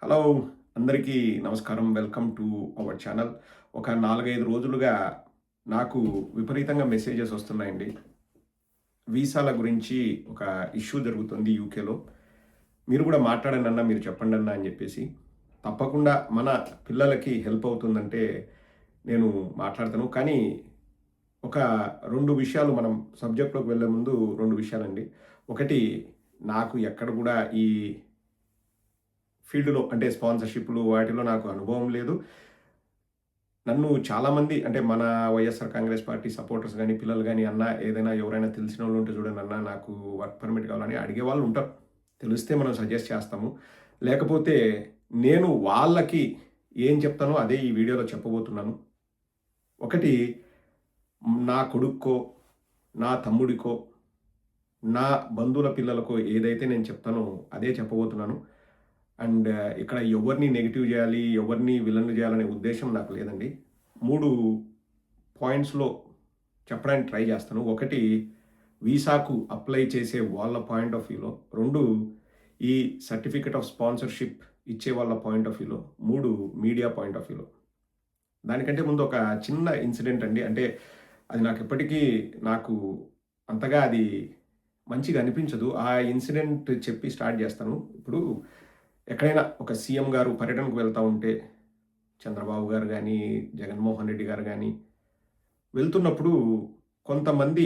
Hello! అందరికీ నమస్కారం. Welcome to our channel. ఒక 4, 5 రోజులుగా నాకు విపరీతంగా మెసేజెస్ వస్తున్నాయండి. వీసాల గురించి ఒక ఇష్యూ జరుగుతుంది యూకేలో. మీరు కూడా మాట్లాడండన్నా, మీరు చెప్పండన్నా అని చెప్పేసి. తప్పకుండా మన పిల్లలకి హెల్ప్ అవుతుందంటే నేను మాట్లాడతాను. కానీ ఒక 2 విషయాలు మనం సబ్జెక్ట్‌లోకి వెళ్ళే ముందు 2 విషయాలండి. ఒకటి, నాకు ఎక్కడ కూడా ఈ ఫీల్డ్‌లో అంటే స్పాన్సర్‌షిప్‌లు వాటిలో నాకు అనుభవం లేదు. నన్ను చాలామంది అంటే మన వైఎస్ఆర్ కాంగ్రెస్ పార్టీ సపోర్టర్స్ గాని, పిల్లలు గాని, "అన్న ఏదైనా ఎవరైనా తెలిసినోళ్ళు ఉంటే చూడండి అన్న, నాకు వర్క్ పర్మిట్ కావాలని" అడిగేవాళ్ళు ఉంటారు. తెలిస్తే మనం సజెస్ట్ చేస్తాము. లేకపోతే నేను వాళ్ళకి ఏం చెప్తానో అదే ఈ వీడియోలో చెప్పబోతున్నాను. ఒకటి, నా కొడుక్కో, నా తమ్ముడికో, నా బంధువుల పిల్లలకో ఏదైతే నేను చెప్తానో అదే చెప్పబోతున్నాను. అండ్ ఇక్కడ ఎవరిని నెగెటివ్ జేయాలి, ఎవరిని విలన్లు జేయాలనే ఉద్దేశ్యం నాకు లేదండి. 3 పాయింట్స్‌లో చెప్పడానికి ట్రై జేస్తాను. ఒకటి, వీసాకు అప్లై చేసే వాళ్ళ పాయింట్ ఆఫ్ వ్యూలో. 2, ఈ సర్టిఫికేట్ ఆఫ్ స్పాన్సర్‌షిప్ ఇచ్చే వాళ్ళ పాయింట్ ఆఫ్ వ్యూలో. 3, మీడియా పాయింట్ ఆఫ్ వ్యూలో. దానికంటే ముందు ఒక చిన్న ఇన్సిడెంట్ అండి. అంటే అది నాకు అంతగా అది మంచిగా అనిపించదు. ఆ ఇన్సిడెంట్ చెప్పి స్టార్ట్ జేస్తాను. ఇప్పుడు ఎక్కడైనా ఒక సీఎం గారు పర్యటనకు వెళ్తా ఉంటే, చంద్రబాబు గారు గానీ, జగన్మోహన్ రెడ్డి గారు గానీ, వెళ్తున్నప్పుడు కొంతమంది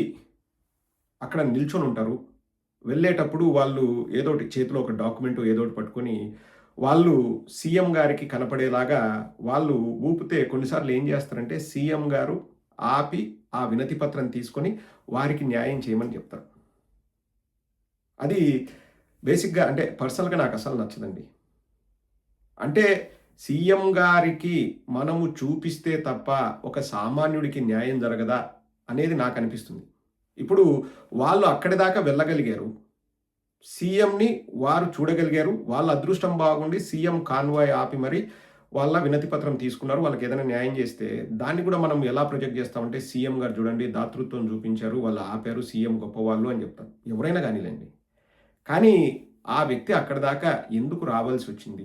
అక్కడ నిల్చొనుంటారు. వెళ్ళేటప్పుడు వాళ్ళు ఏదోటి చేతిలో ఒక డాక్యుమెంటో ఏదోటి పట్టుకొని, వాళ్ళు సీఎం గారికి కనపడేలాగా వాళ్ళు ఊపితే కొన్నిసార్లు ఏం జేస్తారంటే, సీఎం గారు ఆపి ఆ వినతి పత్రం తీసుకొని వారికి న్యాయం చేయమని చెప్తారు. అది బేసిక్‌గా అంటే పర్సనల్‌గా నాకసలు నచ్చదండి. అంటే సీఎం గారికి మనము చూపిస్తే తప్ప ఒక సామాన్యుడికి న్యాయం జరగదా అనేది నాకనిపిస్తుంది. ఇప్పుడు వాళ్ళు అక్కడి దాకా వెళ్ళగలిగారు. సీఎంని వారు చూడగలిగారు. వాళ్ళ అదృష్టం బాగుండి సీఎం కాన్వాయ్ ఆపి మరి వాళ్ళ వినతి పత్రం తీసుకున్నారు. వాళ్ళకేదైనా న్యాయం చేస్తే దాన్ని కూడా మనం ఎలా ప్రొజెక్ట్ చేస్తామంటే సీఎం గారు చూడండి దాతృత్వం చూపించారు. వాళ్ళు ఆపారు. సీఎం గొప్పవాళ్ళు అని చెప్తారు. ఎవరైనా గానిలెండి. కానీ ఆ వ్యక్తి అక్కడి దాకా ఎందుకు రావాల్సొచ్చింది?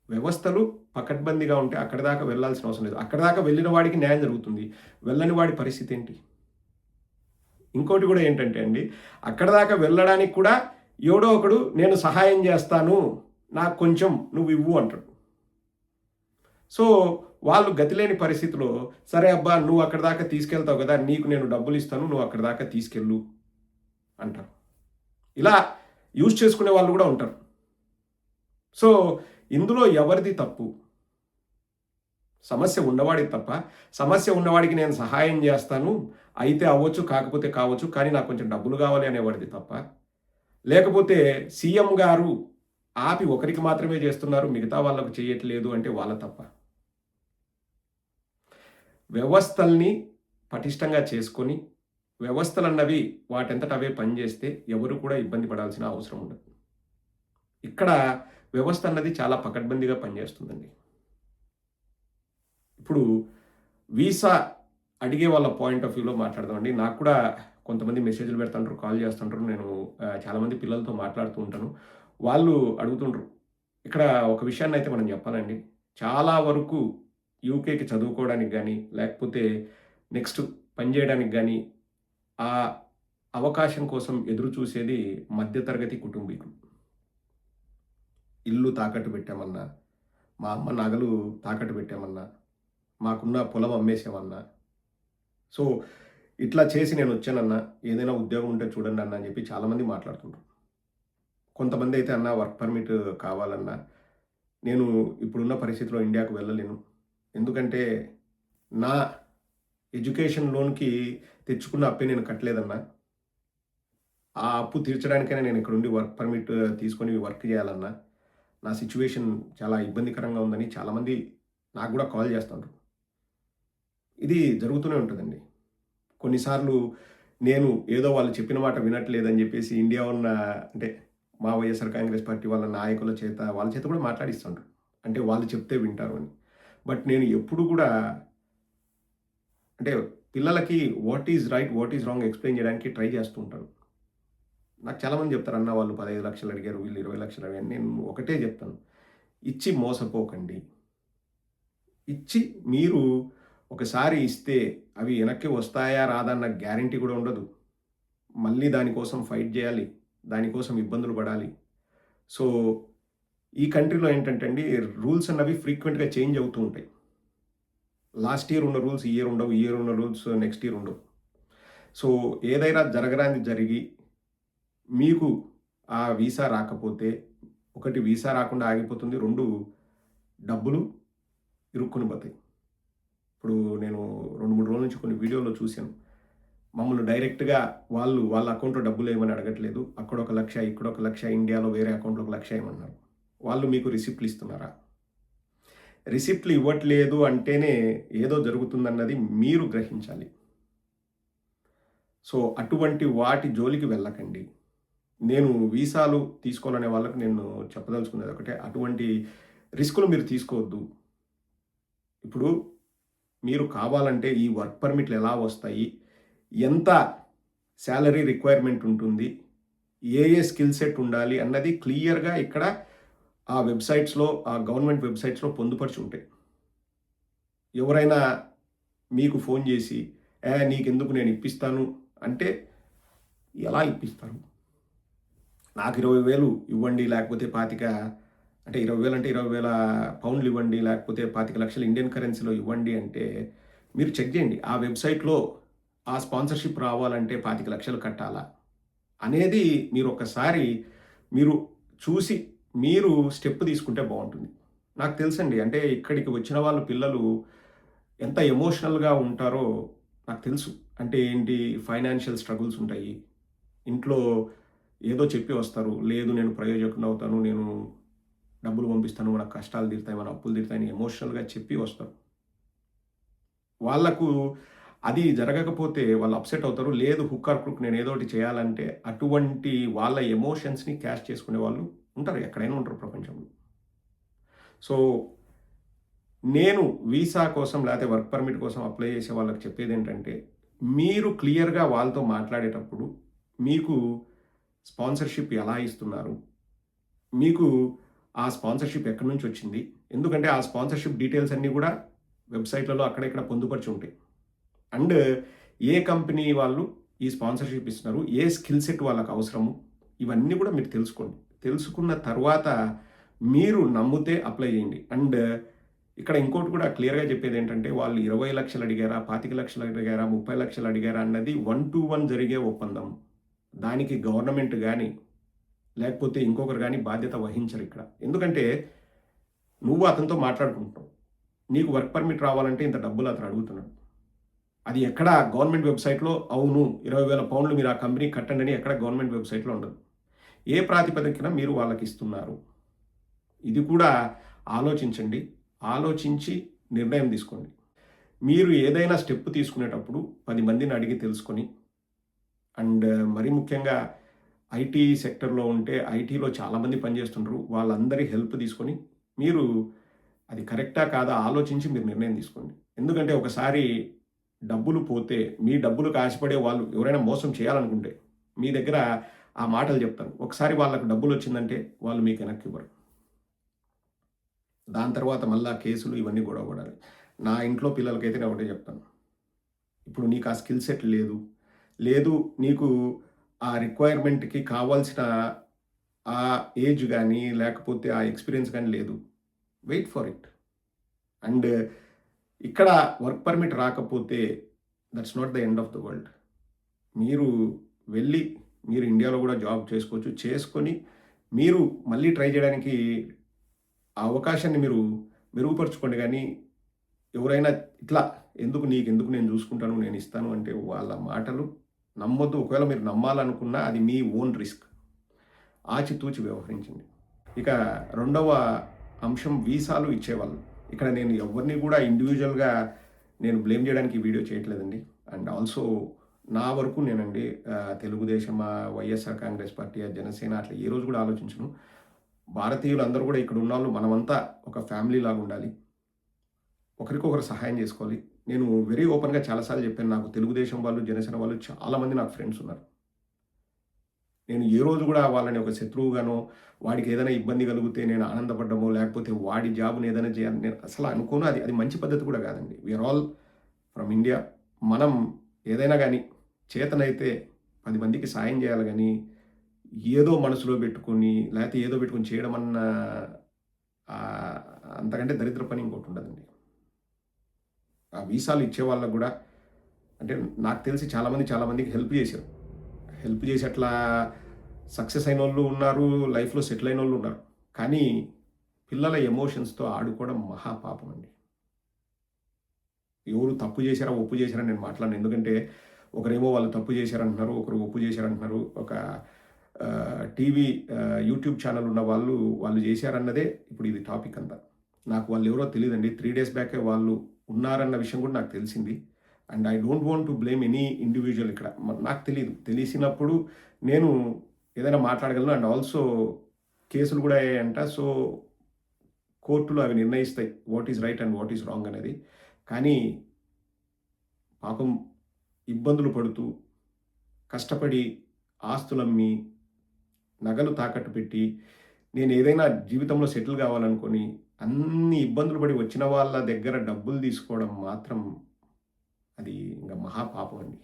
వ్యవస్థలు పకడ్బందీగా ఉంటే అక్కడి దాకా వెళ్ళాల్సిన అవసరం లేదు. అక్కడి దాకా వెళ్ళిన వాడికి న్యాయం జరుగుతుంది. వెళ్ళని వాడి పరిస్థితి ఏంటి? ఇంకోటి గూడా ఏంటంటే అండి, అక్కడి దాకా వెళ్ళడానికి కూడా ఎవడో ఒకడు నేను సహాయం జేస్తాను. నాకు కొంచెం నువ్వివ్వు అంటాడు. సో, వాళ్ళు గతిలేని పరిస్థితిలో, సరే అబ్బా! నువ్వు అక్కడి దాకా తీసుకెళ్తావు గదా! నీకు నేను డబ్బులిస్తాను. నువ్వు అక్కడి దాకా తీసుకెళ్ళు అంటారు. ఇలా యూజ్ చేసుకునే వాళ్ళు గూడా ఉంటారు. సో, ఇందులో ఎవరిది తప్పు? సమస్య ఉన్నవాడిది తప్ప, సమస్య ఉన్నవాడికి నేను సహాయం జేస్తాను. అయితే అవ్వచ్చు, కాకపోతే కావచ్చు. కానీ నాకు కొంచెం డబ్బులు గావాలి అనేవాడిది తప్ప, లేకపోతే సీఎం గారు ఆపి ఒకరికి మాత్రమే జేస్తున్నారు. మిగతా వాళ్ళకు చేయట్లేదు అంటే వాళ్ళ తప్ప. వ్యవస్థల్ని పటిష్టంగా చేసుకొని, వ్యవస్థలన్నవి వాటంతట అవే పనిజేస్తే ఎవరు కూడా ఇబ్బంది పడాల్సిన అవసరం ఉండదు. ఇక్కడ వ్యవస్థ అన్నది చాలా పకడ్బందీగా పనిజేస్తుందండి. ఇప్పుడు వీసా అడిగే వాళ్ళ పాయింట్ ఆఫ్ వ్యూలో మాట్లాడదామండి. నాకు కూడా కొంతమంది మెసేజ్‌లు పెడుతుంటారు, కాల్ చేస్తుంటారు. నేను చాలామంది పిల్లలతో మాట్లాడుతూ ఉంటాను. వాళ్ళు అడుగుతుండ్రు. ఇక్కడ ఒక విషయాన్నైతే మనం చెప్పాలండి. చాలా వరకు యూకేకి చదువుకోవడానికి గానీ, లేకపోతే నెక్స్ట్ పని చేయడానికి గానీ, ఆ అవకాశం కోసం ఎదురు చూసేది మధ్య తరగతి కుటుంబీకులు. ఇల్లు తాకట్టు పెట్టామన్నా, మా అమ్మ నగలు తాకట్టు పెట్టామన్నా, మాకున్న పొలం అమ్మేసామన్నా. సో, ఇట్లా చేసి నేనొచ్చానన్నా, ఏదైనా ఉద్యోగం ఉంటే చూడండన్నా అని చెప్పి చాలామంది మాట్లాడుతుండ్రు. కొంతమందైతే అన్నా వర్క్ పర్మిట్ కావాలన్నా, నేను ఇప్పుడున్న పరిస్థితిలో ఇండియాకు వెళ్ళలేను. ఎందుకంటే, నా ఎడ్యుకేషన్ లోన్‌కి తెచ్చుకున్న అప్పే నేను కట్టలేదన్నా. ఆ అప్పు తీర్చడానికైనా నేను ఇక్కడుండి వర్క్ పర్మిట్ తీసుకొని వర్క్ చేయాలన్నా, నా సిట్యుయేషన్ చాలా ఇబ్బందికరంగా ఉందని చాలామంది నాకు గూడా కాల్ చేస్తుండ్రు. ఇది జరుగుతూనే ఉంటదండి. కొన్నిసార్లు నేను ఏదో వాళ్ళు చెప్పిన మాట వినట్లేదని జెప్పేసి ఇండియా ఉన్న అంటే మా వైఎస్ఆర్ కాంగ్రెస్ పార్టీ వాళ్ళ నాయకుల చేత, వాళ్ళ చేత కూడా మాట్లాడిస్తుండ్రు. అంటే వాళ్ళు చెప్తే వింటారు అని. బట్ నేను ఎప్పుడు గూడా అంటే పిల్లలకి what is right, what is wrong explain జేయడానికి ట్రై చేస్తూ ఉంటాను. నాకు చాలామంది చెప్తారు, "అన్న వాళ్ళు 15,00,000 అడిగారు, వీళ్ళు 20,00,000 అడిగారు." నేను ఒకటే జెప్తాను. ఇచ్చి మోసపోకండి. ఇచ్చి మీరు ఒకసారి ఇస్తే అవి వెనక్కి వస్తాయా రాదా అన్న గ్యారంటీ కూడా ఉండదు. మళ్ళీ దానికోసం ఫైట్ జేయాలి. దానికోసం ఇబ్బందులు పడాలి. సో, ఈ కంట్రీలో ఏంటంటే అండి రూల్స్ అన్నవి ఫ్రీక్వెంట్‌గా చేంజ్ అవుతూ ఉంటాయి. లాస్ట్ ఇయర్ ఉన్న రూల్స్ ఈ ఇయర్ ఉండవు. ఈ ఇయర్ ఉన్న రూల్స్ నెక్స్ట్ ఇయర్ ఉండవు. సో, ఏదైనా జరగరానిది జరిగి మీకు ఆ వీసా రాకపోతే, ఒకటి వీసా రాకుండా ఆగిపోతుంది. 2 డబ్బులు ఇరుక్కొని పోతాయి. ఇప్పుడు నేను 2, 3 రోజుల నుంచి కొన్ని వీడియోల్లో చూసాను. మమ్మల్ని డైరెక్ట్‌గా వాళ్ళ అకౌంట్‌లో డబ్బులేయమని అడగట్లేదు. అక్కడ ఒక 1,00,000, ఇక్కడ ఒక 1,00,000 ఇండియాలో వేరే అకౌంట్‌లో ఒక 1,00,000 ఏయమన్నారు. వాళ్ళు మీకు రిసిప్ట్‌లు ఇస్తున్నారా? రిసిప్ట్‌లు ఇవ్వట్లేదు అంటేనే ఏదో జరుగుతుందన్నది మీరు గ్రహించాలి. సో, అటువంటి వాటి జోలికి వెళ్ళకండి. నేను వీసాలు తీసుకోవాలనే వాళ్ళకి నేను చెప్పదలుచుకున్నది ఒకటే. అటువంటి రిస్కులు మీరు తీసుకోవద్దు. ఇప్పుడు మీరు కావాలంటే ఈ వర్క్ పర్మిట్లు ఎలా వస్తాయి? ఎంత సాలరీ రిక్వైర్మెంట్ ఉంటుంది? ఏ స్కిల్ సెట్ ఉండాలి? అన్నది క్లియర్‌గా ఇక్కడ ఆ వెబ్‌సైట్స్‌లో ఆ గవర్నమెంట్ వెబ్‌సైట్స్‌లో పొందుపరిచి ఉంటాయి. ఎవరైనా మీకు ఫోన్ చేసి, నీకెందుకు నేను ఇప్పిస్తాను" అంటే ఎలా ఇప్పిస్తారు? నాకు 20,000 ఇవ్వండి లేకపోతే 25 అంటే 20,000 అంటే 20,000 పౌండ్లు ఇవ్వండి లేకపోతే 25,00,000 ఇండియన్ కరెన్సీలో ఇవ్వండి అంటే మీరు చెక్ చేయండి. ఆ వెబ్‌సైట్‌లో ఆ స్పాన్సర్‌షిప్ రావాలంటే 25,00,000 కట్టాలా? అనేది మీరొకసారి మీరు చూసి మీరు స్టెప్ తీసుకుంటే బావుంటుంది. నాకు తెలుసండి. అంటే ఇక్కడికి వచ్చిన వాళ్ళ పిల్లలు ఎంత ఎమోషనల్‌గా ఉంటారో నాకు తెలుసు. అంటే ఏంటి ఫైనాన్షియల్ స్ట్రగుల్స్ ఉంటాయి. ఇంట్లో ఏదో చెప్పి వస్తారు. లేదు నేను ప్రయోజకుడినవుతాను. నేను డబ్బులు పంపిస్తాను. మన కష్టాలు తీరుతాయి. మన అప్పులు తీరుతాయని ఎమోషనల్‌గా చెప్పి వస్తారు. వాళ్ళకు అది జరగకపోతే వాళ్ళు అప్‌సెట్ అవుతారు. లేదు హుక్ ఆర్ క్రూక్ నేను ఏదో ఒకటి చేయాలంటే అటువంటి వాళ్ళ ఎమోషన్స్‌ని క్యాష్ చేసుకునే వాళ్ళు ఉంటారు. ఎక్కడైనా ఉంటారు ప్రపంచంలో. సో, నేను వీసా కోసం లేతే వర్క్ పర్మిట్ కోసం అప్లై చేసే వాళ్ళకి చెప్పేదేంటంటే, మీరు క్లియర్‌గా వాళ్ళతో మాట్లాడేటప్పుడు మీకు స్పాన్సర్‌షిప్ ఎలా ఇస్తున్నారు? మీకు ఆ స్పాన్సర్‌షిప్ ఎక్కడి నుంచొచ్చింది? ఎందుకంటే ఆ స్పాన్సర్‌షిప్ డీటెయిల్స్ అన్నీ గూడా వెబ్‌సైట్‌లలో అక్కడ ఇక్కడ పొందుపరిచి ఉంటాయి. అండ్ ఏ కంపెనీ వాళ్ళు ఈ స్పాన్సర్‌షిప్ ఇస్తున్నారు? ఏ స్కిల్ సెట్ వాళ్ళకి అవసరము? ఇవన్నీ కూడా మీరు తెలుసుకోండి. తెలుసుకున్న తర్వాత మీరు నమ్మితే అప్లై చేయండి. అండ్ ఇక్కడ ఇంకోటి కూడా క్లియర్‌గా చెప్పేదేంటంటే వాళ్ళు 20,00,000 అడిగారా? 25,00,000 అడిగారా? 30,00,000 అడిగారా? అన్నది 1-to-1 జరిగే ఒప్పందం. దానికి గవర్నమెంట్ గాని, లేకపోతే ఇంకొకరు గాని బాధ్యత వహించరిక్కడ. ఎందుకంటే నువ్వు అతనితో మాట్లాడుకుంటున్నావు. నీకు వర్క్ పర్మిట్ రావాలంటే ఇంత డబ్బులు అతను అడుగుతున్నాడు. అది ఎక్కడ గవర్నమెంట్ వెబ్‌సైట్‌లో అవును 20,000 పౌండ్లు మీరు ఆ కంపెనీకి కట్టండి అని ఎక్కడ గవర్నమెంట్ వెబ్‌సైట్‌లో ఉండదు. ఏ ప్రాతిపదికన మీరు వాళ్ళకిస్తున్నారు? ఇది కూడా ఆలోచించండి. ఆలోచించి నిర్ణయం తీసుకోండి. మీరు ఏదైనా స్టెప్ తీసుకునేటప్పుడు 10 మందిని అడిగి తెలుసుకొని అండ్ మరీ ముఖ్యంగా ఐటీ సెక్టర్‌లో ఉంటే ఐటీలో చాలామంది పనిచేస్తుంటారు. వాళ్ళందరి హెల్ప్ తీసుకొని మీరు అది కరెక్టా? కాదా? ఆలోచించి మీరు నిర్ణయం తీసుకోండి. ఎందుకంటే ఒకసారి డబ్బులు పోతే మీ డబ్బులకు ఆశపడే వాళ్ళు ఎవరైనా మోసం చేయాలనుకుంటే మీ దగ్గర ఆ మాటలు చెప్తారు. ఒకసారి వాళ్ళకి డబ్బులొచ్చిందంటే వాళ్ళు మీకు వెనక్కివ్వరు. దాని తర్వాత మళ్ళా కేసులు ఇవన్నీ గొడవ పడాలి. నా ఇంట్లో పిల్లలకైతే నేను ఒకటే చెప్తాను. ఇప్పుడు నీకు ఆ స్కిల్ సెట్ లేదు. లేదు నీకు ఆ రిక్వైర్మెంట్‌కి కావాల్సిన ఆ ఏజ్ గాని, లేకపోతే ఆ ఎక్స్‌పీరియన్స్ గాని లేదు. Wait for it. అండ్ ఇక్కడ వర్క్ పర్మిట్ రాకపోతే that's not the end of the world. మీరు వెళ్ళి మీరు ఇండియాలో గూడా జాబ్ చేసుకోవచ్చు. చేసుకొని మీరు మళ్ళీ ట్రై చేయడానికి ఆ అవకాశాన్ని మీరు మెరుగుపరుచుకోండి గానీ, ఎవరైనా ఇట్లా నీకెందుకు నేను చూసుకుంటాను, నేను ఇస్తాను అంటే వాళ్ళ మాటలు నమ్మొద్దు. ఒకవేళ మీరు నమ్మాలనుకున్నా అది మీ ఓన్ రిస్క్. ఆచితూచి వ్యవహరించండి. ఇక రెండవ అంశం వీసాలు ఇచ్చేవాళ్ళు. ఇక్కడ నేను ఎవరిని కూడా ఇండివిడ్యువల్‌గా నేను బ్లేమ్ చేయడానికి ఈ వీడియో చేయట్లేదండి. అండ్ ఆల్సో నా వరకు నేనండి తెలుగుదేశమా, వైఎస్ఆర్ కాంగ్రెస్ పార్టీయా, జనసేన అట్లా ఏ రోజు కూడా ఆలోచించను. భారతీయులందరూ కూడా ఇక్కడ ఉన్నోళ్ళు మనమంతా ఒక ఫ్యామిలీ లాగా ఉండాలి. ఒకరికొకరు సహాయం చేసుకోవాలి. నేను వెరీ ఓపెన్‌గా చాలా సార్లు చెప్పాను. నాకు తెలుగుదేశం వాళ్ళు, జనసేన వాళ్ళు చాలామంది నాకు ఫ్రెండ్స్ ఉన్నారు. నేను ఏ రోజు కూడా వాళ్ళని ఒక శత్రువుగానో, వాడికి ఏదైనా ఇబ్బంది కలిగితే నేను ఆనందపడ్డమో, లేకపోతే వాడి జాబ్‌ని ఏదైనా చేయాలని నేను అసలు అనుకోను. అది అది మంచి పద్ధతి కూడా కాదండి. We are all from India. మనం ఏదైనా గాని చేతనైతే 10 మందికి సాయం చేయాలి గానీ, ఏదో మనసులో పెట్టుకొని, లేకపోతే ఏదో పెట్టుకొని చేయడం అన్న ఆహ్, అంతకంటే దరిద్ర పని ఇంకోటుండదండి. ఆ వీసాలు ఇచ్చే వాళ్ళకి గూడా అంటే నాకు తెలిసి చాలా మందికి హెల్ప్ చేశారు. హెల్ప్ చేసి అట్లా సక్సెస్ అయినోళ్ళు ఉన్నారు. లైఫ్‌లో సెటిల్ అయినోళ్ళు ఉన్నారు. కానీ పిల్లల ఎమోషన్స్‌తో ఆడుకోవడం మహా పాపమండి. ఎవరు తప్పు చేశారా, ఒప్పు చేశారా నేను మాట్లాడను. ఎందుకంటే ఒకరేమో వాళ్ళు తప్పు చేశారంటున్నారు. ఒకరు ఒప్పు చేశారంటున్నారు. ఒక టీవీ యూట్యూబ్ ఛానెల్ ఉన్న వాళ్ళు, వాళ్ళు చేశారన్నదే ఇప్పుడు ఇది టాపిక్ అంతా. నాకు వాళ్ళెవరో తెలీదండి. 3 డేస్ బ్యాకే వాళ్ళు ఉన్నారన్న విషయం కూడా నాకు తెలిసింది. And I don't want to blame any individual ఇక్కడ. నాకు తెలీదు. తెలిసినప్పుడు నేను ఏదైనా మాట్లాడగలను. అండ్ ఆల్సో కేసులు కూడా అయ్యాయంట. సో, కోర్టులు అవి నిర్ణయిస్తాయి. What is right and what is wrong అనేది. కానీ పాపం ఇబ్బందులు పడుతూ, కష్టపడి, ఆస్తులమ్మి, నగలు తాకట్టు పెట్టి, నేనేదైనా జీవితంలో సెటిల్ గావాలనుకోని, అన్ని ఇబ్బందులు పడి వచ్చిన వాళ్ళ దగ్గర డబ్బులు తీసుకోవడం మాత్రం అది ఇంక మహాపాపం అండి.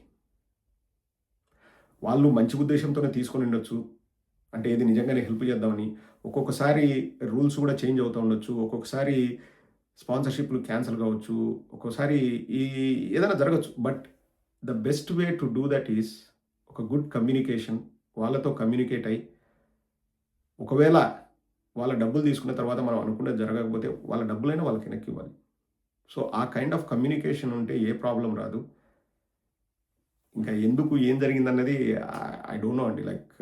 వాళ్ళు మంచి ఉద్దేశ్యంతోనే తీసుకొనుండొచ్చు. అంటే ఇది నిజంగానే హెల్ప్ చేద్దామని. ఒక్కొక్కసారి రూల్స్ కూడా చేంజ్ అవుతా ఉండొచ్చు. ఒక్కొక్కసారి స్పాన్సర్‌షిప్‌లు క్యాన్సెల్ కావచ్చు. ఒక్కోసారి ఈ ఏదైనా జరగొచ్చు. But the best way to do that is ఒక గుడ్ కమ్యూనికేషన్. వాళ్ళతో కమ్యూనికేట్ అయ్యి, ఒకవేళ వాళ్ళ డబ్బులు తీసుకున్న తర్వాత మనం అనుకున్నది జరగకపోతే వాళ్ళ డబ్బులైనా వాళ్ళకి వెనక్కివ్వాలి. సో, ఆ కైండ్ ఆఫ్ కమ్యూనికేషన్ ఉంటే ఏ ప్రాబ్లమ్ రాదు. ఇంకా ఎందుకు ఏం జరిగిందన్నది ఐ డోంట్ నో అండి. లైక్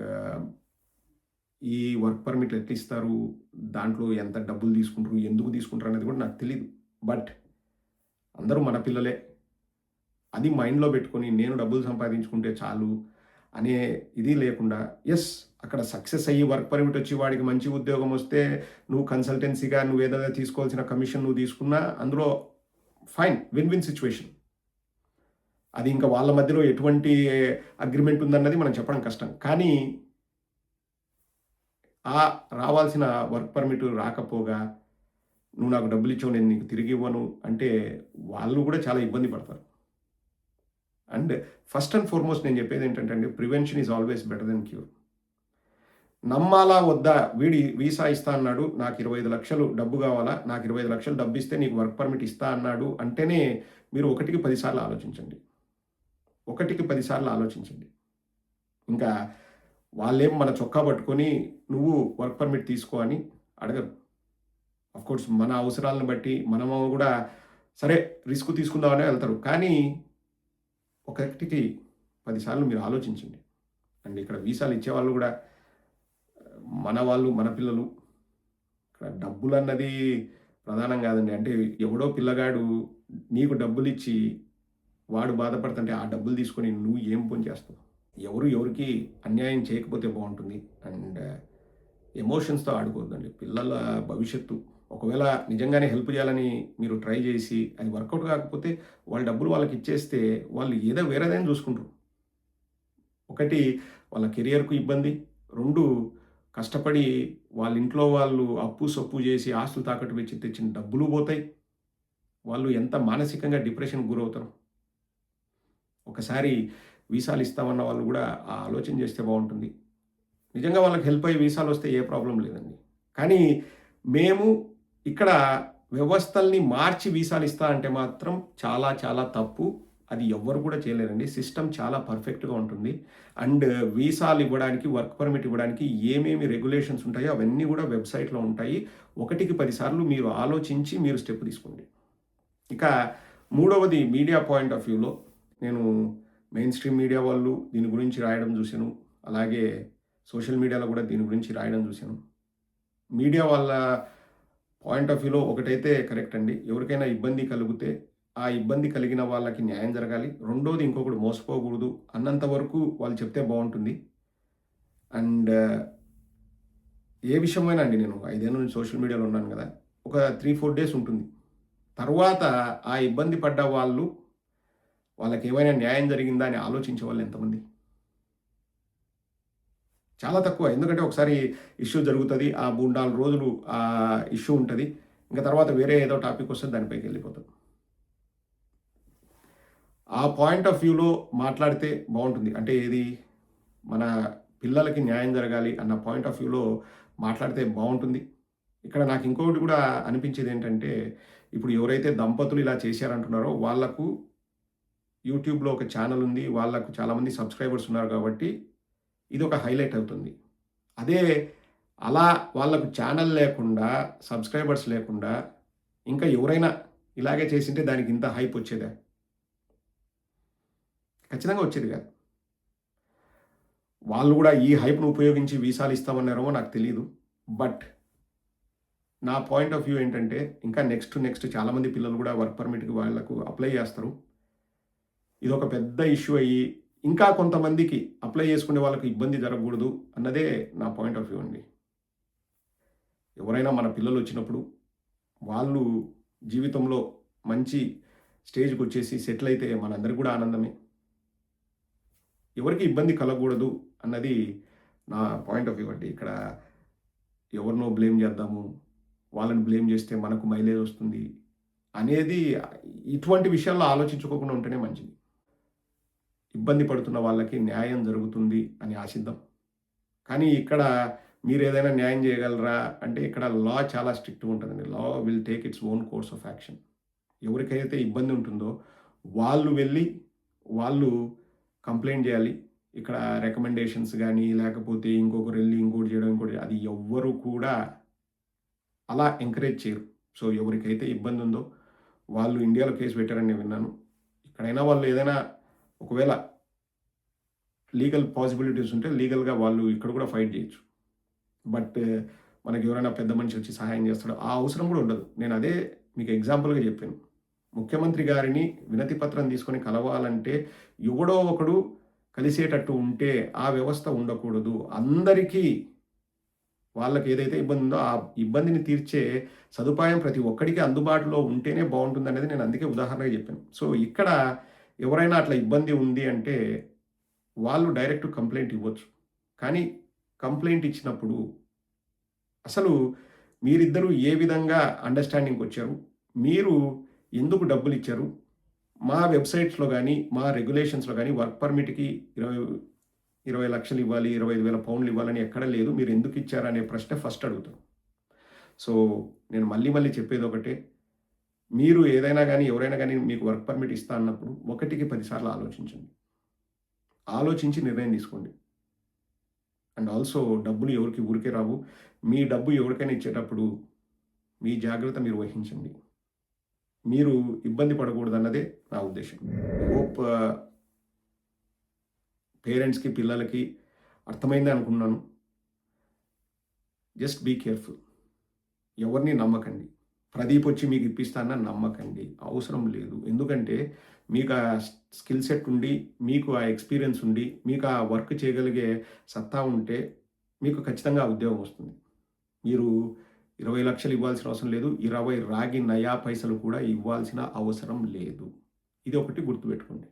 ఈ వర్క్ పర్మిట్లు ఎట్లా ఇస్తారు? దాంట్లో ఎంత డబ్బులు తీసుకుంటారు? ఎందుకు తీసుకుంటారు అనేది కూడా నాకు తెలీదు. బట్ అందరూ మన పిల్లలే. అది మైండ్‌లో పెట్టుకొని నేను డబ్బులు సంపాదించుకుంటే చాలు అనే ఇది లేకుండా యెస్, అక్కడ సక్సెస్ అయ్యి వర్క్ పర్మిట్ వచ్చి వాడికి మంచి ఉద్యోగం వస్తే నువ్వు కన్సల్టెన్సీగా నువ్వేదైనా తీసుకోవాల్సిన కమిషన్ నువ్వు తీసుకున్నా అందులో ఫైన్. Win win situation. అది ఇంకా వాళ్ళ మధ్యలో ఎటువంటి అగ్రీమెంట్ ఉందన్నది మనం చెప్పడం కష్టం. కానీ ఆ రావాల్సిన వర్క్ పర్మిట్ రాకపోగా, "నువ్వు నాకు డబ్బులిచ్చావు నేను నీకు తిరిగివ్వను" అంటే వాళ్ళు కూడా చాలా ఇబ్బంది పడతారు. అండ్ ఫస్ట్ అండ్ ఫార్మోస్ట్ నేను చెప్పేదేంటంటే అండి, prevention is always better than cure. నమ్మాలా వద్దా? వీడు వీసా ఇస్తా అన్నాడు. నాకు 25,00,000 డబ్బు కావాలా? నాకు 25,00,000 డబ్బిస్తే నీకు వర్క్ పర్మిట్ ఇస్తా అన్నాడు అంటేనే మీరు ఒకటికి 10 సార్లు ఆలోచించండి. ఒకటికి 10 సార్లు ఆలోచించండి. ఇంకా వాళ్ళేం మన చొక్కా పట్టుకొని నువ్వు వర్క్ పర్మిట్ తీసుకో అని అడగరు. ఆఫ్‌కోర్స్ మన అవసరాలను బట్టి మనము గూడా సరే రిస్క్ తీసుకుందామనే వెళ్తారు. కానీ ఒకటికి 10 సార్లు మీరు ఆలోచించండి. అండ్ ఇక్కడ వీసాలు ఇచ్చేవాళ్ళు గూడా మన వాళ్ళు, మన పిల్లలు. ఇక్కడ డబ్బులన్నది ప్రధానం గాదండి. అంటే ఎవడో పిల్లగాడు నీకు డబ్బులిచ్చి వాడు బాధపడుతుంటే ఆ డబ్బులు తీసుకొని నువ్వు ఏం పొని చేస్తావు? ఎవరు ఎవరికీ అన్యాయం చేయకపోతే బావుంటుంది. అండ్ ఎమోషన్స్‌తో ఆడుకోవద్దండి. పిల్లల భవిష్యత్తు ఒకవేళ నిజంగానే హెల్ప్ చేయాలని మీరు ట్రై చేసి అది వర్కౌట్ కాకపోతే వాళ్ళ డబ్బులు వాళ్ళకిచ్చేస్తే వాళ్ళు ఏదో వేరేదైనా చూసుకుంటారు. ఒకటి వాళ్ళ కెరియర్‌కు ఇబ్బంది. 2 కష్టపడి వాళ్ళ ఇంట్లో వాళ్ళు అప్పు, సొప్పు చేసి ఆస్తులు తాకట్టు పెట్టి తెచ్చిన డబ్బులు పోతాయి. వాళ్ళు ఎంత మానసికంగా డిప్రెషన్‌కి గురవుతారు. ఒకసారి వీసాలు ఇస్తామన్న వాళ్ళు కూడా ఆ ఆలోచన చేస్తే బావుంటుంది. నిజంగా వాళ్ళకి హెల్ప్ అయ్యి వీసాలొస్తే ఏ ప్రాబ్లమ్ లేదండి. కానీ మేము ఇక్కడ వ్యవస్థల్ని మార్చి వీసాలిస్తా అంటే మాత్రం చాలా చాలా తప్పు. అది ఎవ్వరు కూడా చేయలేరండి. సిస్టమ్ చాలా పర్ఫెక్ట్‌గా ఉంటుంది. అండ్ వీసాలు ఇవ్వడానికి, వర్క్ పర్మిట్ ఇవ్వడానికి ఏమేమి రెగ్యులేషన్స్ ఉంటాయో అవన్నీ కూడా వెబ్‌సైట్‌లో ఉంటాయి. ఒకటికి 10 సార్లు మీరు ఆలోచించి మీరు స్టెప్ తీసుకోండి. ఇక మూడవది మీడియా పాయింట్ ఆఫ్ వ్యూలో నేను మెయిన్ స్ట్రీమ్ మీడియా వాళ్ళు దీని గురించి రాయడం చూసాను. అలాగే సోషల్ మీడియాలో కూడా దీని గురించి రాయడం చూసాను. మీడియా వాళ్ళ పాయింట్ ఆఫ్ వ్యూలో ఒకటైతే కరెక్ట్ అండి. ఎవరికైనా ఇబ్బంది కలిగితే, ఆ ఇబ్బంది కలిగిన వాళ్ళకి న్యాయం జరగాలి. రెండోది ఇంకొకడు మోసపోకూడదు అన్నంత వరకు వాళ్ళు చెప్తే బావుంటుంది. అండ్ ఏ విషయమైనా అండి నేను 5 ఏళ్ల నుంచి సోషల్ మీడియాలో ఉన్నాను గదా! ఒక 3, 4 డేస్ ఉంటుంది. తరువాత ఆ ఇబ్బంది పడ్డ వాళ్ళు వాళ్ళకేమైనా న్యాయం జరిగిందా అని ఆలోచించే వాళ్ళు ఎంతమంది? చాలా తక్కువ. ఎందుకంటే ఒకసారి ఇష్యూ జరుగుతది. ఆ 3, 4 రోజులు ఇష్యూ ఉంటది. ఇంక తర్వాత వేరే ఏదో టాపిక్ వస్తది దానిపైకెళ్ళిపోతాం. ఆ పాయింట్ ఆఫ్ వ్యూలో మాట్లాడితే బావుంటుంది. అంటే ఏది? మన పిల్లలకి న్యాయం జరగాలి అన్న పాయింట్ ఆఫ్ వ్యూలో మాట్లాడితే బావుంటుంది. ఇక్కడ నాకు ఇంకొకటి కూడా అనిపించేదేంటంటే, ఇప్పుడు ఎవరైతే దంపతులు ఇలా చేశారంటున్నారో వాళ్ళకు యూట్యూబ్‌లో ఒక ఛానెల్ ఉంది. వాళ్ళకు చాలామంది సబ్‌స్క్రైబర్స్ ఉన్నారు కాబట్టి ఇదొక హైలైట్ అవుతుంది. అదే అలా వాళ్ళకు ఛానెల్ లేకుండా, సబ్‌స్క్రైబర్స్ లేకుండా ఇంకా ఎవరైనా ఇలాగే చేసుంటే దానికి ఇంత హైప్ వచ్చేదా? ఖచ్చితంగా వచ్చేది కాదు. వాళ్ళు గూడా ఈ హైప్‌ను ఉపయోగించి వీసాలు ఇస్తామన్నారేమో నాకు తెలీదు. బట్ నా పాయింట్ ఆఫ్ వ్యూ ఏంటంటే, ఇంకా నెక్స్ట్ చాలామంది పిల్లలు గూడా వర్క్ పర్మిట్‌కి వాళ్ళకు అప్లై చేస్తారు. ఇదొక పెద్ద ఇష్యూ అయ్యి, ఇంకా కొంతమందికి అప్లై చేసుకునే వాళ్ళకి ఇబ్బంది జరగకూడదు అన్నదే నా పాయింట్ ఆఫ్ వ్యూ అండి. ఎవరైనా మన పిల్లలొచ్చినప్పుడు, వాళ్ళు జీవితంలో మంచి స్టేజ్‌కొచ్చేసి సెటిల్ అయితే మనందరికి గూడా ఆనందమే. ఎవరికీ ఇబ్బంది కలగకూడదు అన్నది నా పాయింట్ ఆఫ్ వ్యూ అండి. ఇక్కడ ఎవరినో బ్లేమ్ చేద్దాము, వాళ్ళని బ్లేమ్ చేస్తే మనకు మైలేజ్ వస్తుంది అనేది ఇటువంటి విషయాల్లో ఆలోచించుకోకుండా ఉంటేనే మంచిది. ఇబ్బంది పడుతున్న వాళ్ళకి న్యాయం జరుగుతుంది అని ఆశిద్దాం. కానీ ఇక్కడ మీరేదైనా న్యాయం చేయగలరా అంటే ఇక్కడ లా చాలా స్ట్రిక్ట్‌గా ఉంటదండి. Law will take its own course of action. ఎవరికైతే ఇబ్బంది ఉంటుందో వాళ్ళు వెళ్ళి వాళ్ళు కంప్లెయింట్ జేయాలి. ఇక్కడ రికమెండేషన్స్ గాని, లేకపోతే ఇంకొకరెళ్లి ఇంకోటి చేయడం, ఇంకోటి అది ఎవ్వరు కూడా అలా ఎంకరేజ్ చేయరు. సో, ఎవరికైతే ఇబ్బందుందో వాళ్ళు ఇండియాలో కేస్ పెట్టారని నేను విన్నాను. ఇక్కడైనా వాళ్ళు ఏదైనా ఒకవేళ లీగల్ పాసిబిలిటీస్ ఉంటే లీగల్‌గా వాళ్ళు ఇక్కడ కూడా ఫైట్ జేయొచ్చు. బట్ మనకెవరైనా పెద్ద మనిషి వచ్చి సహాయం చేస్తాడు. ఆ అవసరం కూడా ఉండదు. నేనదే మీకు ఎగ్జాంపుల్‌గా చెప్పాను. ముఖ్యమంత్రి గారిని వినతి పత్రం తీసుకొని కలవాలంటే ఎవడో ఒకడు కలిసేటట్టు ఉంటే ఆ వ్యవస్థ ఉండకూడదు. అందరికీ వాళ్ళకి ఏదైతే ఇబ్బంది ఉందో ఆ ఇబ్బందిని తీర్చే సదుపాయం ప్రతి ఒక్కడికి అందుబాటులో ఉంటేనే బావుంటుందనేది నేను అందుకే ఉదాహరణగా చెప్పాను. సో, ఇక్కడ ఎవరైనా అట్లా ఇబ్బంది ఉంది అంటే వాళ్ళు డైరెక్ట్ కంప్లెయింట్ ఇవ్వచ్చు. కానీ కంప్లెయింట్ ఇచ్చినప్పుడు అసలు మీరిద్దరూ ఏ విధంగా అండర్‌స్టాండింగ్‌కొచ్చారు? మీరు ఎందుకు డబ్బులిచ్చారు? మా వెబ్‌సైట్స్‌లో గాని, మా రెగ్యులేషన్స్‌లో గాని వర్క్ పర్మిట్‌కి 20 లక్షలు ఇవ్వాలి, 25,000 పౌండ్లు ఇవ్వాలని ఎక్కడ లేదు. మీరెందుకిచ్చారనే ప్రశ్న ఫస్ట్ అడుగుతాను. సో, నేను మళ్ళీ చెప్పేదొకటే. మీరు ఏదైనా గాని, ఎవరైనా గాని మీకు వర్క్ పర్మిట్ ఇస్తా అన్నప్పుడు ఒకటికి 10 సార్లు ఆలోచించండి. ఆలోచించి నిర్ణయం తీసుకోండి. అండ్ ఆల్సో డబ్బులు ఎవరికీ ఊరికే రావు. మీ డబ్బు ఎవరికైనా ఇచ్చేటప్పుడు మీ జాగ్రత్త మీరు వహించండి. మీరు ఇబ్బంది పడకూడదన్నదే నా ఉద్దేశ్యం. హోప్ పేరెంట్స్‌కి, పిల్లలకి అర్థమైందే అనుకున్నాను. Just be careful. ఎవరిని నమ్మకండి. ప్రదీప్ వచ్చి మీకు ఇప్పిస్తానని నమ్మకండి. అవసరం లేదు. ఎందుకంటే మీకు ఆ స్కిల్ సెట్ ఉండి, మీకు ఆ ఎక్స్‌పీరియన్స్ ఉండి, మీకు ఆ వర్క్ చేయగలిగే సత్తా ఉంటే మీకు ఖచ్చితంగా ఆ ఉద్యోగం వస్తుంది. మీరు 20 లక్షలు ఇవ్వాల్సిన అవసరం లేదు. 20 రాగి నయా పైసలు కూడా ఇవ్వాల్సిన అవసరం లేదు. ఇది ఒకటి గుర్తుపెట్టుకోండి.